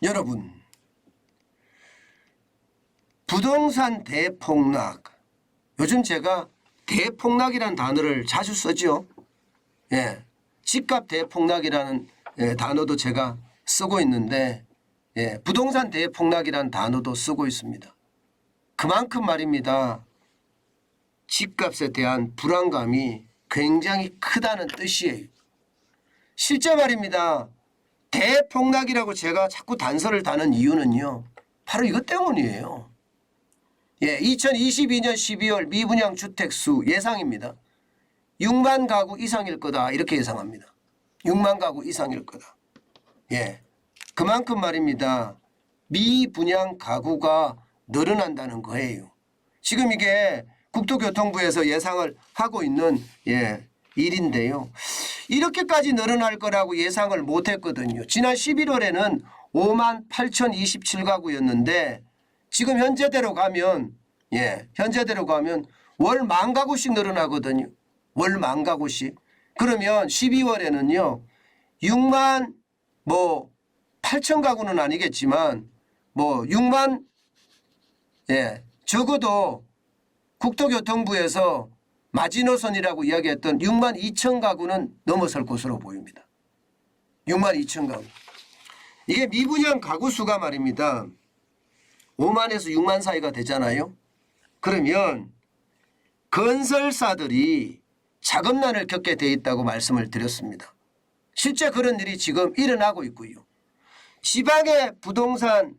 여러분, 부동산 대폭락, 요즘 제가 대폭락이라는 단어를 자주 쓰죠. 예, 집값 대폭락이라는 단어도 제가 쓰고 있는데, 부동산 대폭락이라는 단어도 쓰고 있습니다. 그만큼 말입니다. 집값에 대한 불안감이 굉장히 크다는 뜻이에요. 실제 말입니다. 대폭락이라고 제가 자꾸 단서를 다는 이유는요, 바로 이것 때문이에요. 2022년 12월 미분양 주택수 예상입니다. 6만 가구 이상일 거다, 이렇게 예상합니다. 6만 가구 이상일 거다. 그만큼 말입니다. 미분양 가구가 늘어난다는 거예요. 지금 이게 국토교통부에서 예상을 하고 있는 일인데요. 이렇게까지 늘어날 거라고 예상을 못했거든요. 지난 11월에는 5만 8,027가구였는데 지금 현재대로 가면 월 10,000가구씩 늘어나거든요. 월 10,000가구씩. 그러면 12월에는요. 6만 8,000가구는 아니겠지만 6만 적어도 국토교통부에서 마지노선이라고 이야기했던 6만 2,000가구는 넘어설 것으로 보입니다. 6만 2,000가구. 이게 미분양 가구 수가 말입니다. 5만에서 6만 사이가 되잖아요. 그러면 건설사들이 자금난을 겪게 돼 있다고 말씀을 드렸습니다. 실제 그런 일이 지금 일어나고 있고요. 지방의 부동산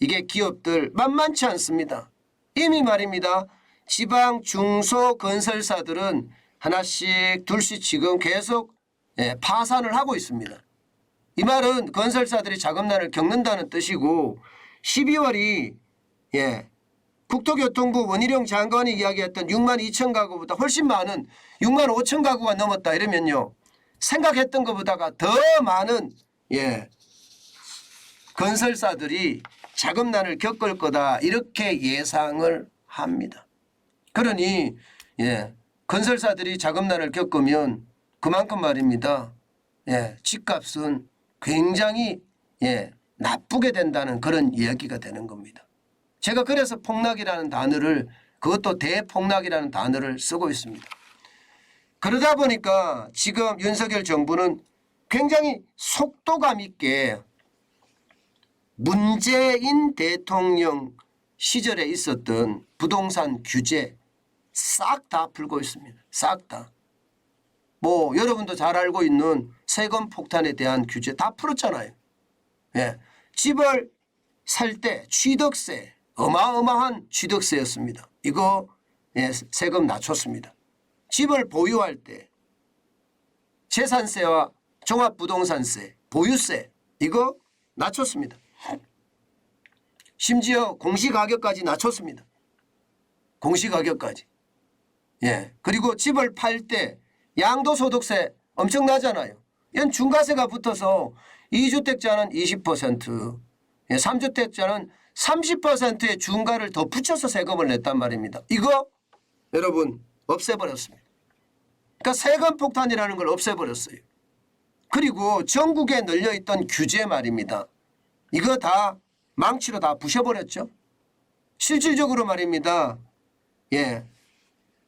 이게 기업들 만만치 않습니다. 이미 말입니다. 지방 중소건설사들은 하나씩 둘씩 지금 계속 파산을 하고 있습니다. 이 말은 건설사들이 자금난을 겪는다는 뜻이고 12월이 국토교통부 원희룡 장관이 이야기했던 6만 2천 가구보다 훨씬 많은 6만 5천 가구가 넘었다 이러면요. 생각했던 것보다가 더 많은 건설사들이 자금난을 겪을 거다 이렇게 예상을 합니다. 그러니 건설사들이 자금난을 겪으면 그만큼 말입니다. 집값은 굉장히 나쁘게 된다는 그런 이야기가 되는 겁니다. 제가 그래서 폭락이라는 단어를 그것도 대폭락이라는 단어를 쓰고 있습니다. 그러다 보니까 지금 윤석열 정부는 굉장히 속도감 있게 문재인 대통령 시절에 있었던 부동산 규제 싹 다 풀고 있습니다. 싹 다. 여러분도 잘 알고 있는 세금 폭탄에 대한 규제 다 풀었잖아요. 집을 살 때 취득세 어마어마한 취득세였습니다. 이거 세금 낮췄습니다. 집을 보유할 때 재산세와 종합부동산세 보유세 이거 낮췄습니다. 심지어 공시가격까지 낮췄습니다. 공시가격까지. 그리고 집을 팔 때 양도소득세 엄청나잖아요. 이건 중과세가 붙어서 2주택자는 20%, 3주택자는 30%의 중과를 더 붙여서 세금을 냈단 말입니다. 이거 여러분 없애버렸습니다. 그러니까 세금 폭탄이라는 걸 없애버렸어요. 그리고 전국에 널려있던 규제 말입니다. 이거 다 망치로 다 부셔버렸죠. 실질적으로 말입니다.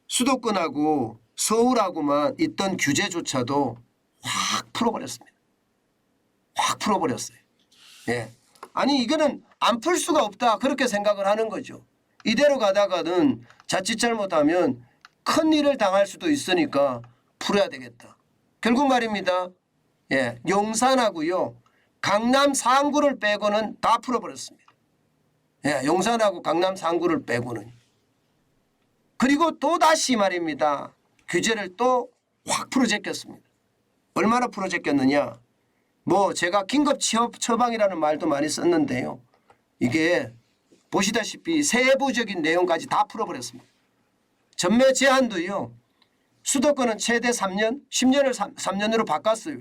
수도권하고 서울하고만 있던 규제조차도 확 풀어버렸습니다. 확 풀어버렸어요. 아니 이거는 안 풀 수가 없다 그렇게 생각을 하는 거죠. 이대로 가다가는 자칫 잘못하면 큰일을 당할 수도 있으니까 풀어야 되겠다. 결국 말입니다. 용산하고요. 강남 상구를 빼고는 다 풀어버렸습니다. 용산하고 강남 상구를 빼고는. 그리고 또다시 말입니다. 규제를 또 확 풀어제꼈습니다. 얼마나 풀어제꼈느냐. 제가 긴급 처방이라는 말도 많이 썼는데요. 이게 보시다시피 세부적인 내용까지 다 풀어버렸습니다. 전매 제한도요. 수도권은 최대 3년, 10년을 3년으로 바꿨어요.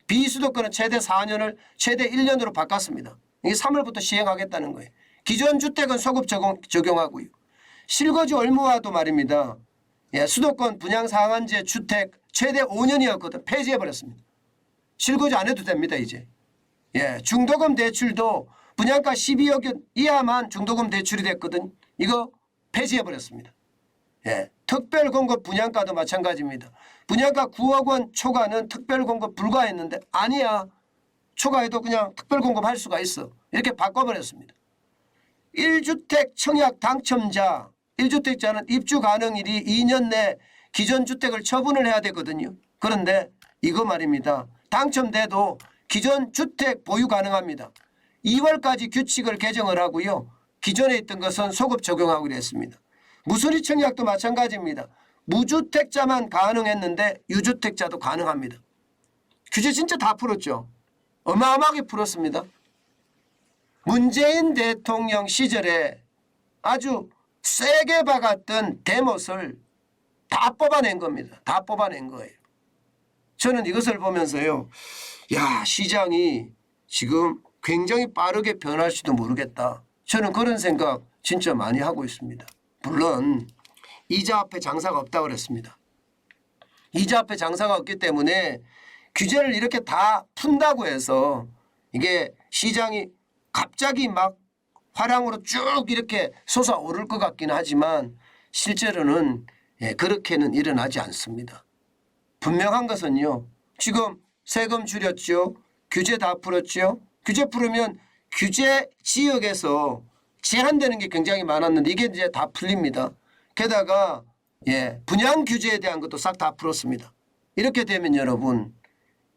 비수도권은 최대 4년을 최대 1년으로 바꿨습니다. 이게 3월부터 시행하겠다는 거예요. 기존 주택은 소급 적용하고요. 실거주 의무화도 말입니다. 수도권 분양상한제 주택 최대 5년이었거든. 폐지해버렸습니다. 실거주 안 해도 됩니다. 이제. 예, 중도금 대출도 분양가 12억 원 이하만 중도금 대출이 됐거든. 이거 폐지해 버렸습니다. 예, 특별공급 분양가도 마찬가지입니다. 분양가 9억 원 초과는 특별공급 불가했는데 아니야. 초과해도 그냥 특별공급 할 수가 있어. 이렇게 바꿔버렸습니다. 1주택 청약 당첨자, 1주택자는 입주 가능일이 2년 내 기존 주택을 처분을 해야 되거든요. 그런데 이거 말입니다. 당첨돼도 기존 주택 보유 가능합니다. 2월까지 규칙을 개정을 하고요. 기존에 있던 것은 소급 적용하기로 했습니다. 무수리 청약도 마찬가지입니다. 무주택자만 가능했는데 유주택자도 가능합니다. 규제 진짜 다 풀었죠. 어마어마하게 풀었습니다. 문재인 대통령 시절에 아주 세게 박았던 대못을 다 뽑아낸 겁니다. 다 뽑아낸 거예요. 저는 이것을 보면서요. 야, 시장이 지금 굉장히 빠르게 변할지도 모르겠다. 저는 그런 생각 진짜 많이 하고 있습니다. 물론 이자 앞에 장사가 없다고 그랬습니다. 이자 앞에 장사가 없기 때문에 규제를 이렇게 다 푼다고 해서 이게 시장이 갑자기 막 화랑으로 쭉 이렇게 솟아오를 것 같긴 하지만 실제로는 그렇게는 일어나지 않습니다. 분명한 것은요. 지금 세금 줄였죠. 규제 다 풀었죠. 규제 풀으면 규제 지역에서 제한되는 게 굉장히 많았는데 이게 이제 다 풀립니다. 게다가 분양 규제에 대한 것도 싹 다 풀었습니다. 이렇게 되면 여러분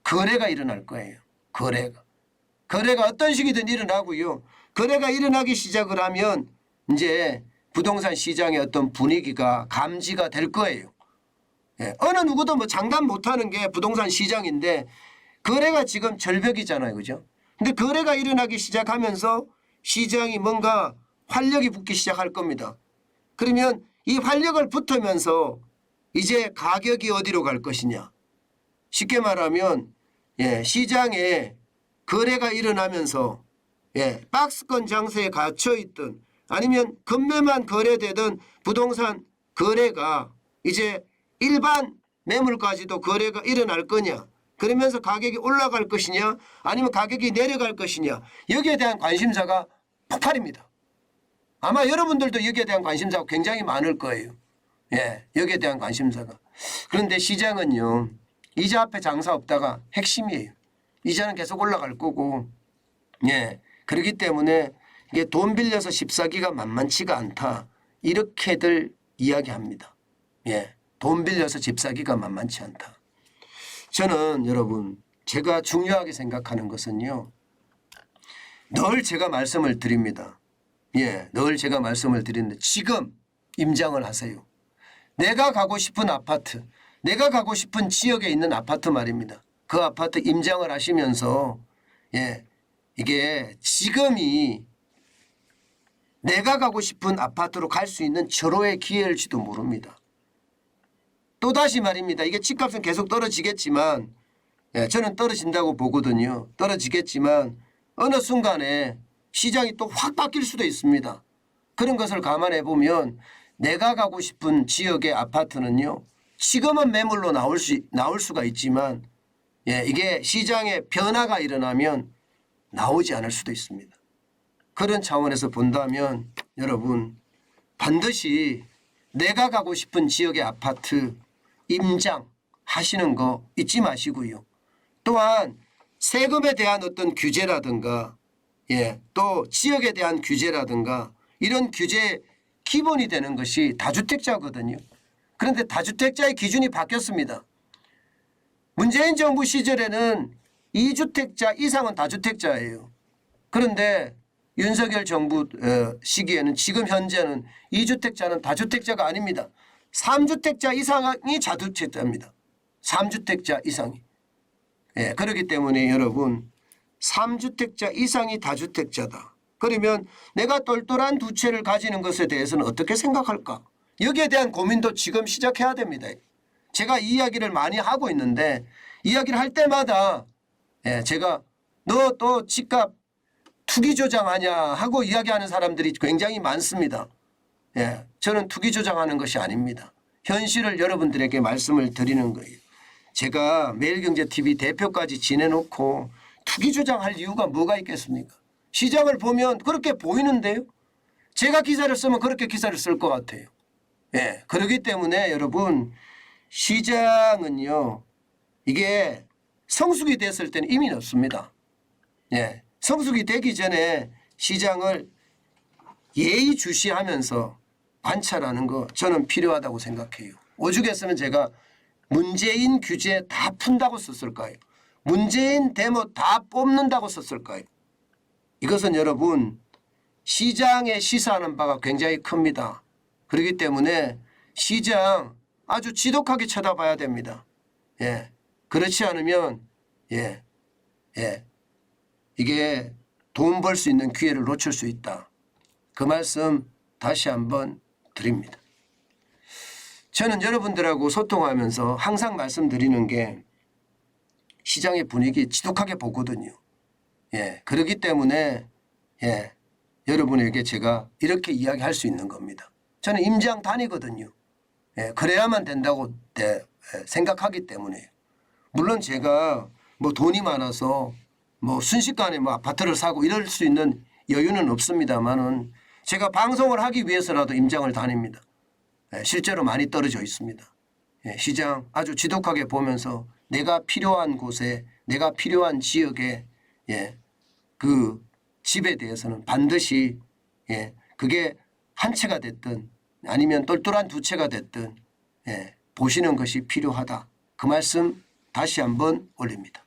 거래가 일어날 거예요. 거래가 어떤 식이든 일어나고요. 거래가 일어나기 시작을 하면 이제 부동산 시장의 어떤 분위기가 감지가 될 거예요. 어느 누구도 뭐 장담 못하는 게 부동산 시장인데 거래가 지금 절벽이잖아요. 그죠? 근데 거래가 일어나기 시작하면서 시장이 뭔가 활력이 붙기 시작할 겁니다. 그러면 이 활력을 붙으면서 이제 가격이 어디로 갈 것이냐. 쉽게 말하면 시장에 거래가 일어나면서 박스권 장세에 갇혀있던 아니면 금매만 거래되던 부동산 거래가 이제 일반 매물까지도 거래가 일어날 거냐. 그러면서 가격이 올라갈 것이냐 아니면 가격이 내려갈 것이냐. 여기에 대한 관심사가 폭발입니다. 아마 여러분들도 여기에 대한 관심사가 굉장히 많을 거예요. 여기에 대한 관심사가. 그런데 시장은요. 이자 앞에 장사 없다가 핵심이에요. 이자는 계속 올라갈 거고 그렇기 때문에 이게 돈 빌려서 집 사기가 만만치가 않다. 이렇게들 이야기합니다. 돈 빌려서 집 사기가 만만치 않다. 저는 여러분 제가 중요하게 생각하는 것은요. 늘 제가 말씀을 드립니다. 늘 제가 말씀을 드리는데 지금 임장을 하세요. 내가 가고 싶은 아파트, 내가 가고 싶은 지역에 있는 아파트 말입니다. 그 아파트 임장을 하시면서 이게 지금이 내가 가고 싶은 아파트로 갈 수 있는 절호의 기회일지도 모릅니다. 또다시 말입니다. 이게 집값은 계속 떨어지겠지만 저는 떨어진다고 보거든요. 떨어지겠지만 어느 순간에 시장이 또 확 바뀔 수도 있습니다. 그런 것을 감안해 보면 내가 가고 싶은 지역의 아파트는요. 지금은 매물로 나올 수가 있지만 이게 시장에 변화가 일어나면 나오지 않을 수도 있습니다. 그런 차원에서 본다면 여러분 반드시 내가 가고 싶은 지역의 아파트 임장하시는 거 잊지 마시고요. 또한 세금에 대한 어떤 규제라든가 또 지역에 대한 규제라든가 이런 규제의 기본이 되는 것이 다주택자거든요. 그런데 다주택자의 기준이 바뀌었습니다. 문재인 정부 시절에는 2주택자 이상은 다주택자예요. 그런데 윤석열 정부 시기에는 지금 현재는 2주택자는 다주택자가 아닙니다. 3주택자 이상이 다주택자입니다. 3주택자 이상이. 그렇기 때문에 여러분 3주택자 이상이 다주택자다. 그러면 내가 똘똘한 두 채를 가지는 것에 대해서는 어떻게 생각할까? 여기에 대한 고민도 지금 시작해야 됩니다. 제가 이 이야기를 많이 하고 있는데 이야기를 할 때마다 제가 너 또 집값 투기 조장하냐 하고 이야기하는 사람들이 굉장히 많습니다. 저는 투기 조장하는 것이 아닙니다. 현실을 여러분들에게 말씀을 드리는 거예요. 제가 매일경제TV 대표까지 지내놓고 투기 주장할 이유가 뭐가 있겠습니까? 시장을 보면 그렇게 보이는데요. 제가 기사를 쓰면 그렇게 기사를 쓸 것 같아요. 예, 그렇기 때문에 여러분 시장은요 이게 성숙이 됐을 때는 의미는 없습니다. 예, 성숙이 되기 전에 시장을 예의주시하면서 관찰하는 거 저는 필요하다고 생각해요. 오죽했으면 제가 문재인 규제 다 푼다고 썼을까요? 문재인 데모 다 뽑는다고 썼을까요? 이것은 여러분 시장에 시사하는 바가 굉장히 큽니다. 그렇기 때문에 시장 아주 지독하게 쳐다봐야 됩니다. 예, 그렇지 않으면 이게 돈 벌 수 있는 기회를 놓칠 수 있다. 그 말씀 다시 한번 드립니다. 저는 여러분들하고 소통하면서 항상 말씀드리는 게 시장의 분위기 지독하게 보거든요. 예, 그렇기 때문에 여러분에게 제가 이렇게 이야기할 수 있는 겁니다. 저는 임장 다니거든요. 예, 그래야만 된다고 생각하기 때문에 물론 제가 뭐 돈이 많아서 뭐 순식간에 뭐 아파트를 사고 이럴 수 있는 여유는 없습니다만은 제가 방송을 하기 위해서라도 임장을 다닙니다. 예, 실제로 많이 떨어져 있습니다. 예, 시장 아주 지독하게 보면서 내가 필요한 곳에 내가 필요한 지역에 그 집에 대해서는 반드시 그게 한 채가 됐든 아니면 똘똘한 두 채가 됐든 보시는 것이 필요하다. 그 말씀 다시 한번 올립니다.